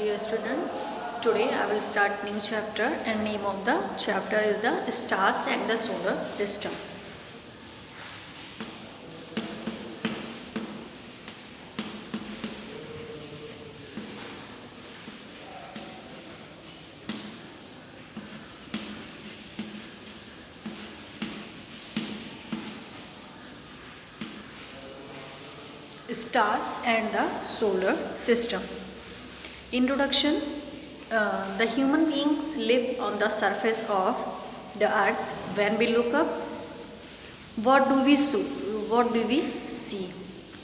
Dear students, today I will start new chapter and name of the chapter is the stars and the solar system. Stars and the solar system. Introduction. The human beings live on the surface of the earth. When we look up, what do we see?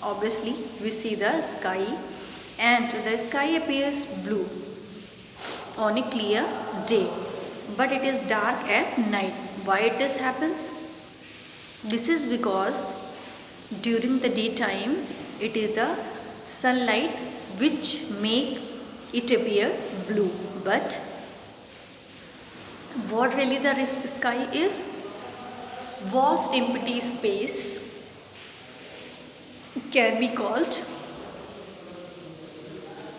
Obviously, we see the sky, and the sky appears blue on a clear day, but it is dark at night. Why this happens? This is because during the daytime it is the sunlight which make it appear blue, but what really the sky is? Vast empty space can be called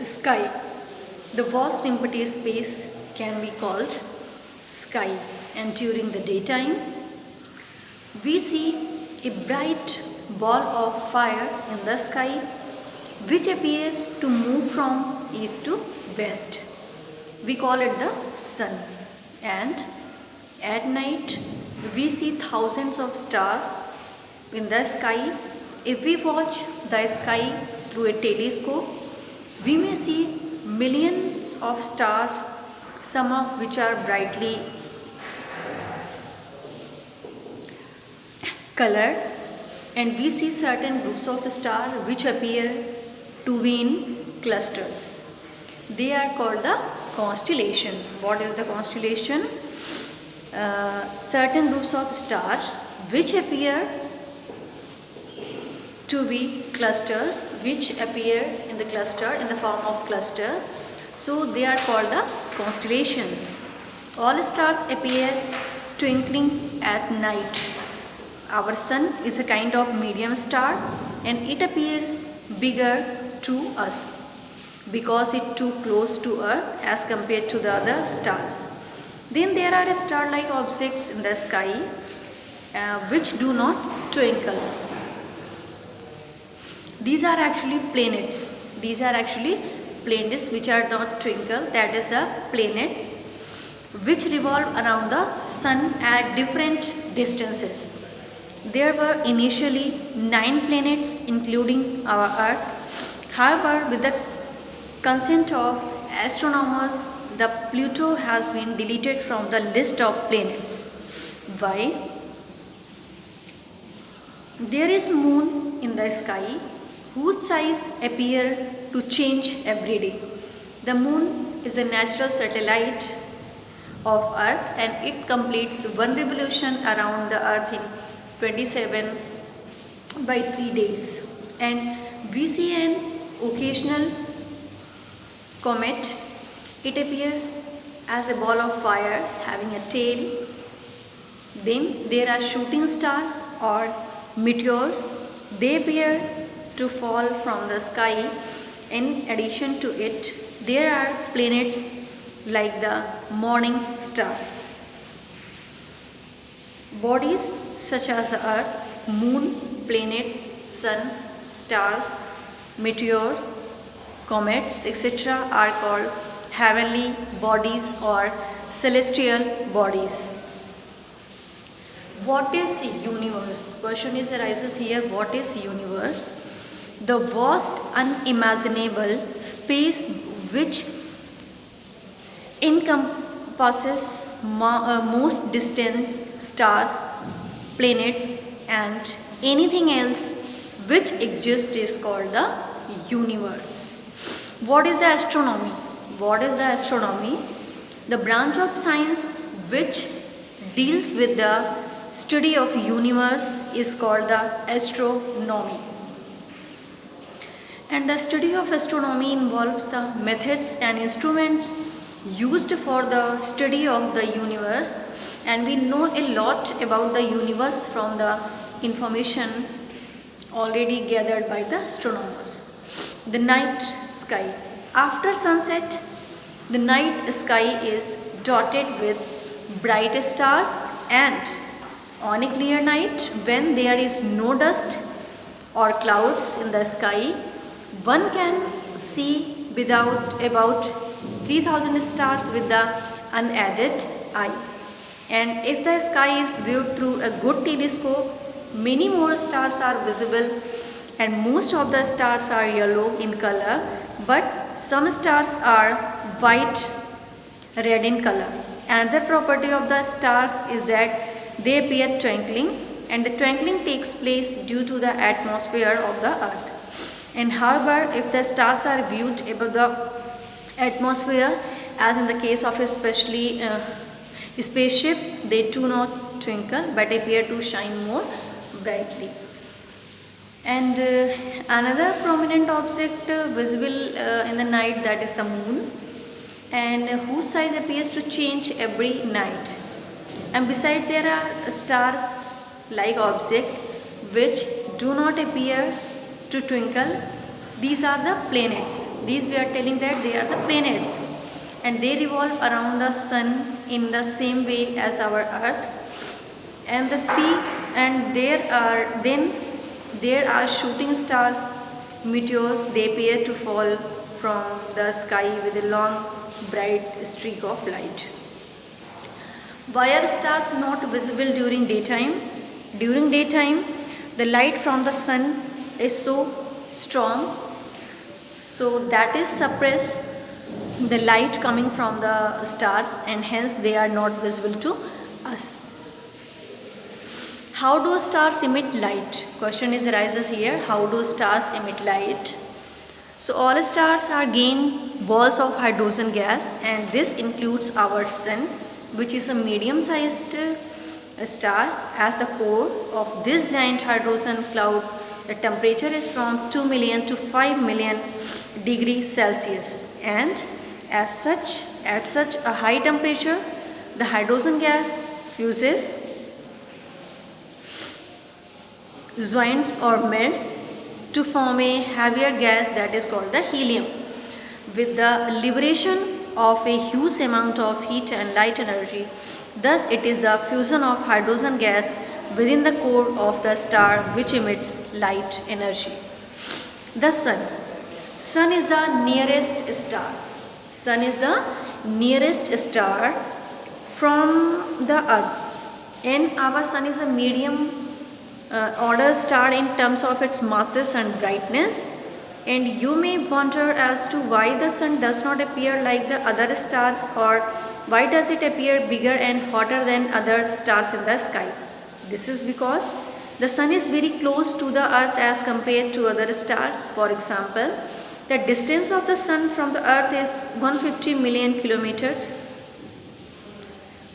sky. The vast empty space can be called sky, and during the daytime we see a bright ball of fire in the sky which appears to move from east to west. We call it the sun. And at night we see thousands of stars in the sky. If we watch the sky through a telescope, we may see millions of stars, some of which are brightly colored, and we see certain groups of stars which appear to be in clusters. They are called the constellation. What is the constellation? Certain groups of stars which appear to be clusters, which appear in the cluster in the form of cluster. So they are called the constellations. All stars appear twinkling at night. Our sun is a kind of medium star, and it appears bigger to us because it is too close to Earth as compared to the other stars. Then there are star-like objects in the sky which do not twinkle. These are actually planets. These are actually planets which are not twinkle. That is the planet which revolve around the sun at different distances. There were initially 9 planets including our Earth. However, with the consent of astronomers, the Pluto has been deleted from the list of planets. Why? There is moon in the sky whose size appear to change every day. The moon is a natural satellite of Earth, and it completes one revolution around the Earth in 27/3 days. And we see an occasional comet. It appears as a ball of fire having a tail. Then there are shooting stars or meteors. They appear to fall from the sky. In addition to it, there are planets like the morning star. Bodies such as the Earth, Moon, planet, Sun, stars, meteors, comets, etc. are called heavenly bodies or celestial bodies. What is universe? Question arises here, what is universe? The vast unimaginable space which encompasses most distant stars, planets, and anything else which exists is called the universe. What is the astronomy? What is the astronomy? The branch of science which deals with the study of universe is called the astronomy. And the study of astronomy involves the methods and instruments used for the study of the universe, and we know a lot about the universe from the information already gathered by the astronomers. The night sky. After sunset, the night sky is dotted with bright stars, and on a clear night when there is no dust or clouds in the sky, one can see without about 3000 stars with the unaided eye. And if the sky is viewed through a good telescope, many more stars are visible, and most of the stars are yellow in color, but some stars are white red in color. Another property of the stars is that they appear twinkling, and the twinkling takes place due to the atmosphere of the earth. And however, if the stars are viewed above the atmosphere, as in the case of especially spaceship, they do not twinkle but appear to shine more brightly. And another prominent object visible in the night, that is the moon, and whose size appears to change every night. And beside there are stars like objects which do not appear to twinkle. These are the planets. These we are telling that they are the planets, and they revolve around the sun in the same way as our earth. And there are shooting stars, meteors. They appear to fall from the sky with a long bright streak of light. Why are stars not visible during daytime? During daytime, the light from the sun is so strong, so that is suppress the light coming from the stars, and hence they are not visible to us. How do stars emit light? Question arises here. How do stars emit light? So all stars are gain balls of hydrogen gas, and this includes our sun, which is a medium-sized star. As the core of this giant hydrogen cloud, the temperature is from 2 million to 5 million degrees Celsius, and at such a high temperature, the hydrogen gas fuses, joins or melts to form a heavier gas that is called the helium. With the liberation of a huge amount of heat and light energy, thus it is the fusion of hydrogen gas within the core of the star which emits light energy. The sun. Sun is the nearest star. Sun is the nearest star from the earth, and our sun is a medium order star in terms of its masses and brightness. And you may wonder as to why the sun does not appear like the other stars, or why does it appear bigger and hotter than other stars in the sky. This is because the sun is very close to the earth as compared to other stars. For example, the distance of the sun from the earth is 150 million kilometers,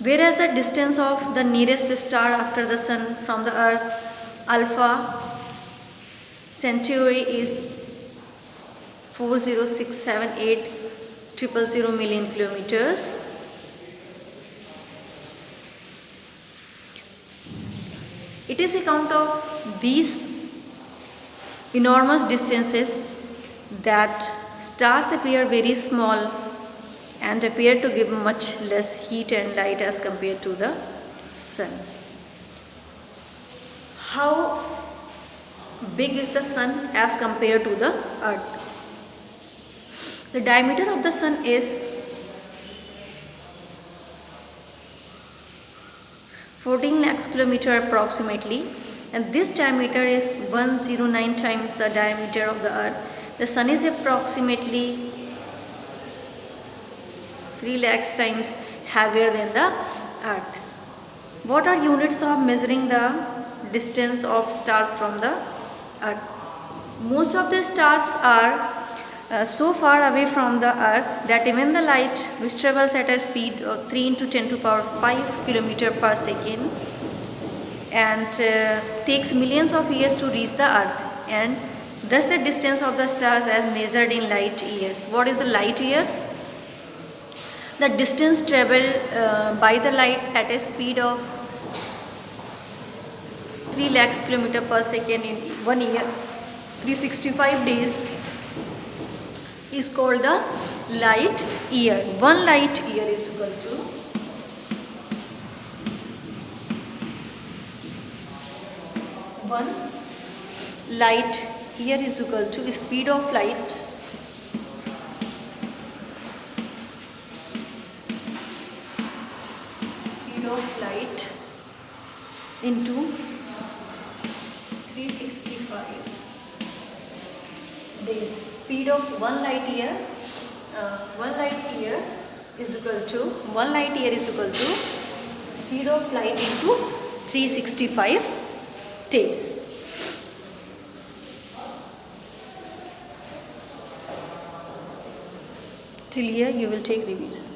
whereas the distance of the nearest star after the sun from the earth, Alpha Centauri, is 40678 million kilometers. It is account of these enormous distances that stars appear very small and appear to give much less heat and light as compared to the sun. How big is the sun as compared to the earth? The diameter of the sun is 14 lakhs kilometer approximately, and this diameter is 109 times the diameter of the earth. The sun is approximately 3 lakhs times heavier than the earth. What are units of measuring the distance of stars from the earth? Most of the stars are so far away from the earth that even the light, which travels at a speed of 3 into 10 to power 5 km per second, and takes millions of years to reach the earth, and thus the distance of the stars as measured in light years. What is the light years? The distance traveled by the light at a speed of 3 lakhs km per second in 1 year, 365 days, is called the light year. 1 light year is equal to 1 light year is equal to speed of light into 365 days. Speed of 1 light year, 1 light year is equal to 1 light year is equal to speed of light into 365 days. Till here you will take revision.